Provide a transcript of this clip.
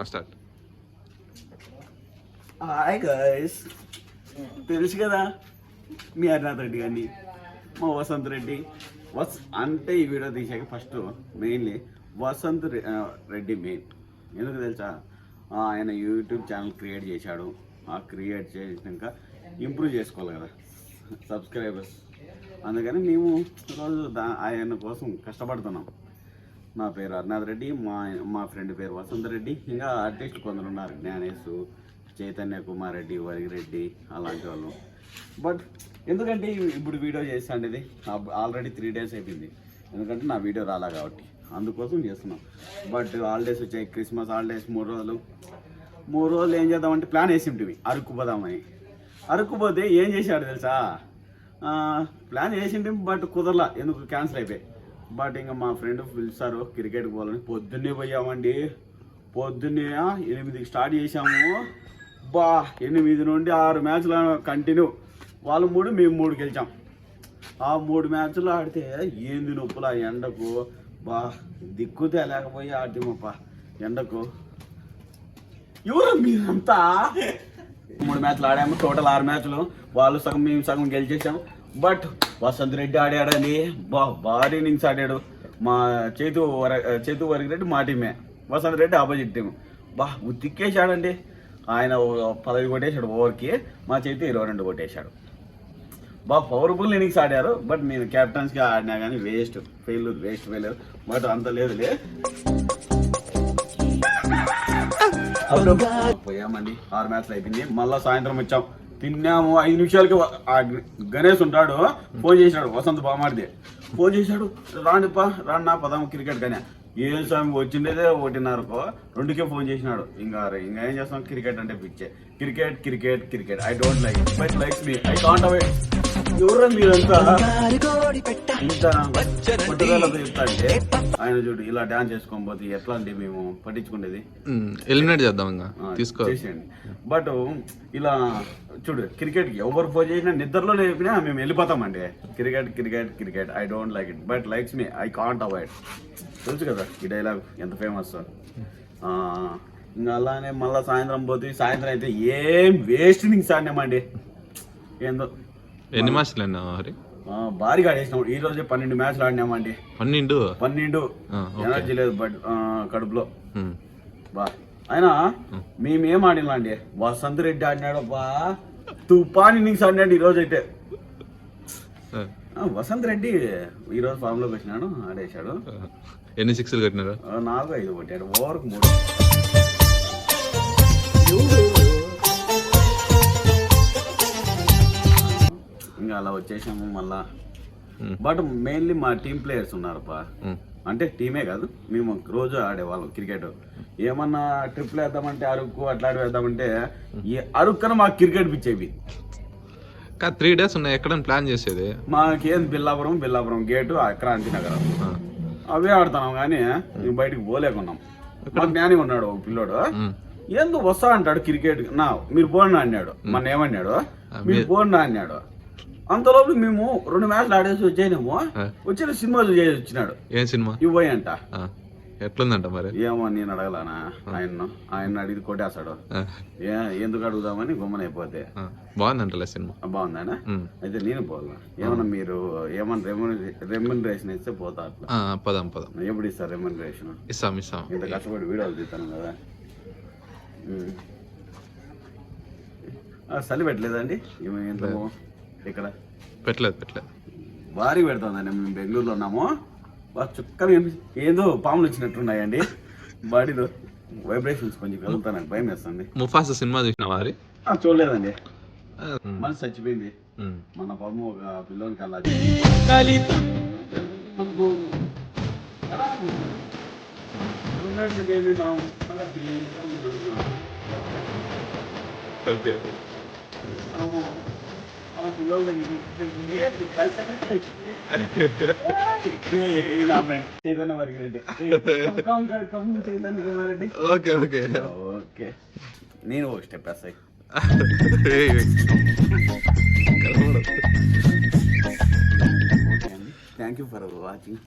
Start. Hi guys, తెలుసు కదా మీ హరినాథ్ రెడ్డి గారిని, మా వసంత్ రెడ్డి. అంటే ఈ వీడియో తీసాక first mainly Vasanth Reddy main ఎందుకు తెలుసా, ఆయన యూట్యూబ్ ఛానల్ క్రియేట్ చేశాడు. ఆ క్రియేట్ చేసినాక ఇంప్రూవ్ చేసుకోవాలి కదా సబ్స్క్రైబర్స్, అందుకని మేము రోజు ఆయన కోసం కష్టపడుతున్నాం. నా పేరు హరినాథ్ రెడ్డి, మా ఫ్రెండ్ పేరు వసంత్ రెడ్డి, ఇంకా ఆర్టిస్ట్ కొందరు ఉన్నారు, జ్ఞానేష్, చైతన్య కుమార్ రెడ్డి, వరిరెడ్డి, అలాంటి వాళ్ళు. బట్ ఎందుకంటే ఇప్పుడు వీడియో చేస్తాండి, ఇది ఆల్రెడీ 3 days అయిపోయింది, ఎందుకంటే నా వీడియో రాలా కాబట్టి అందుకోసం చేస్తున్నాం. బట్ హాలిడేస్ వచ్చాయి, క్రిస్మస్ హాలిడేస్ 3 రోజులు ఏం చేద్దామంటే ప్లాన్ వేసి ఉంటుంది అరకు పోదామని. అరకు పోతే ఏం చేశాడు తెలుసా, ప్లాన్ వేసింటి బట్ కుదరలా, ఎందుకు క్యాన్సిల్ అయిపోయాయి. బట్ ఇంకా మా ఫ్రెండ్ పిలుస్తారు క్రికెట్కి పోవాలని, పొద్దున్నే పోయామండి. పొద్దున్నే 8కి స్టార్ట్ చేసాము. 8 నుండి 6 మ్యాచ్లు కంటిన్యూ, వాళ్ళు 3 మేము 3 గెలిచాం. ఆ 3 మ్యాచ్లు ఆడితే ఏంది నొప్పులు ఆ ఎండకు, దిక్కుతే లేకపోయి ఆడితేమప్ప ఎండకు. ఎవరు మీరంతా 3 మ్యాచ్లు ఆడాము, టోటల్ 6 మ్యాచ్లు, వాళ్ళు సగం మేము సగం గెలిచేసాము. బట్ వసంత్ రెడ్డి ఆడాడని భారీ ఇన్నింగ్స్ ఆడాడు. మా చేతు వరిరెడ్డి మా టీమే, వసంత్ రెడ్డి ఆపోజిట్ టీము. ఉతిక్కేసాడండి. ఆయన 10 కొట్టేశాడు ఓవర్కి, మా చేతి 22 కొట్టేశాడు. పవర్ఫుల్ ఇన్నింగ్స్ ఆడారు. బట్ నేను కెప్టెన్స్గా ఆడినా కానీ వేస్ట్ ఫెయిల్యూర్. బట్ అంత లేదులే, పోయామండి. 6 మ్యాచ్లు అయిపోయింది. మళ్ళీ సాయంత్రం వచ్చాం, తిన్నాము. 5 నిమిషాలకి గణేష్ ఉంటాడు, ఫోన్ చేశాడు, వసంత్ బామాడిదే ఫోన్ చేశాడు, రాన్నా పదాము క్రికెట్. కానీ ఏం స్వామి వచ్చిండేదే 1:30కో 2కే ఫోన్ చేసినాడు. ఇంకా ఏం చేస్తాం, క్రికెట్ అంటే పిచ్చే. Cricket I don't like it, but likes me, I can't avoid. ఎవరు మీరంతా ఇంత పట్టుదలతో చెప్తా అంటే, ఆయన చూడు ఇలా డాన్స్ చేసుకొని పోతే ఎట్లా అంటే మేము పట్టించుకునేది, ఎలిమినేట్ చేద్దాం చేసేయండి. బట్ ఇలా చూడు, క్రికెట్ ఎవరు ఫోన్ చేసినా నిద్రలో లేపినా మేము వెళ్ళిపోతామండి. Cricket I don't like it, but likes me, I can't avoid. తెలుసు కదా ఈ డైలాగ్ ఎంత ఫేమస్. ఇంకా అలానే మళ్ళీ సాయంత్రం పోతే, సాయంత్రం అయితే ఏం వేస్ట్ ఇన్నింగ్స్ ఆడినామండి. ఏందో ఎన్ని మ్యాచ్లు హరి భారీగా ఆడేసినాం. ఈ రోజే 12 మ్యాచ్లు ఆడినామండి. 12 ఎనర్జీ లేదు బట్ కడుపులో. అయినా మేమేం ఆడినా అండి, వసంత్ రెడ్డి ఆడినాడు, తుఫాన్ ఇన్నింగ్స్ ఆడినాడు ఈ రోజు అయితే. వసంత్ రెడ్డి ఈ రోజు ఫామ్ లోకి వచ్చినాడు, ఆడేశాడు. ఎన్ని 6లు కొట్టినారు? 4-5 కొట్టాడు, ఓవర్కి 3. ఇంకా అలా వచ్చేసాము మళ్ళా. బట్ మెయిన్లీ మా టీం ప్లేయర్స్ ఉన్నారప్ప, అంటే టీమే కాదు, మేము రోజు ఆడేవాళ్ళం క్రికెట్. ఏమన్నా ట్రిప్లు వేద్దామంటే అరకు అట్లాంటి వేద్దామంటే అరుక్కన మాకు క్రికెట్ పిచ్చేవి. 3 days ఉన్నాయి, ఎక్కడ ప్లాన్ చేసేది మాకేం బిల్లాపురం గేటు, క్రాంతి నగరం అవే ఆడుతున్నాం. కానీ బయటికి పోలేకున్నాం. మా జ్ఞాని ఉన్నాడు ఒక పిల్లోడు, ఏందో వస్తా అంటాడు క్రికెట్, మీరు పోండి అన్నాడు. మన ఏమన్నాడు, మీరు పోండి అన్నాడు. అంతలోపు మేము 2 మ్యాచ్లు ఆడేసి వచ్చాము. వచ్చిన సినిమా చేసి వచ్చినాడు. ఏం సినిమా? ఇవ్వయి అంట. ఎట్లుందంట మరి? ఏమో నేను అడగలానా, ఆయన అడిగి కొట్టేస్తాడు. ఎందుకు అడుగుదామని గుమ్మనైపోతే. బాగుందంట సినిమా. బాగుందా? అయితే నేను పోదా, ఏమన్నా మీరు రెమ్యునరేషన్ ఇస్తే పోతా. అట్లా పదం ఎప్పుడు ఇస్తారు రెమ్యునరేషన్? ఇస్తాం. ఇంత కష్టపడి వీడియోలు తీస్తాను కదా. చలి పెట్టలేదండి ఇంట్లో? ఇక్కడ పెట్టలేదు. భారీ పెడుతుందండి. మేము బెంగళూరులో ఉన్నాము. చుక్కలు ఏదో పాములు వచ్చినట్టున్నాయండి బాడీలో, వైబ్రేషన్స్ కొంచెం కలుగుతానండి, భయం వేస్తుంది. ముఫాసా సినిమా చూసినావా? చూడలేదండి, మనసు చచ్చిపోయింది. మన పాము ఒక పిల్లోనికి అలా ఓకే. నేను ఒక స్టెప్ వేస్తాయి. Thank you for watching.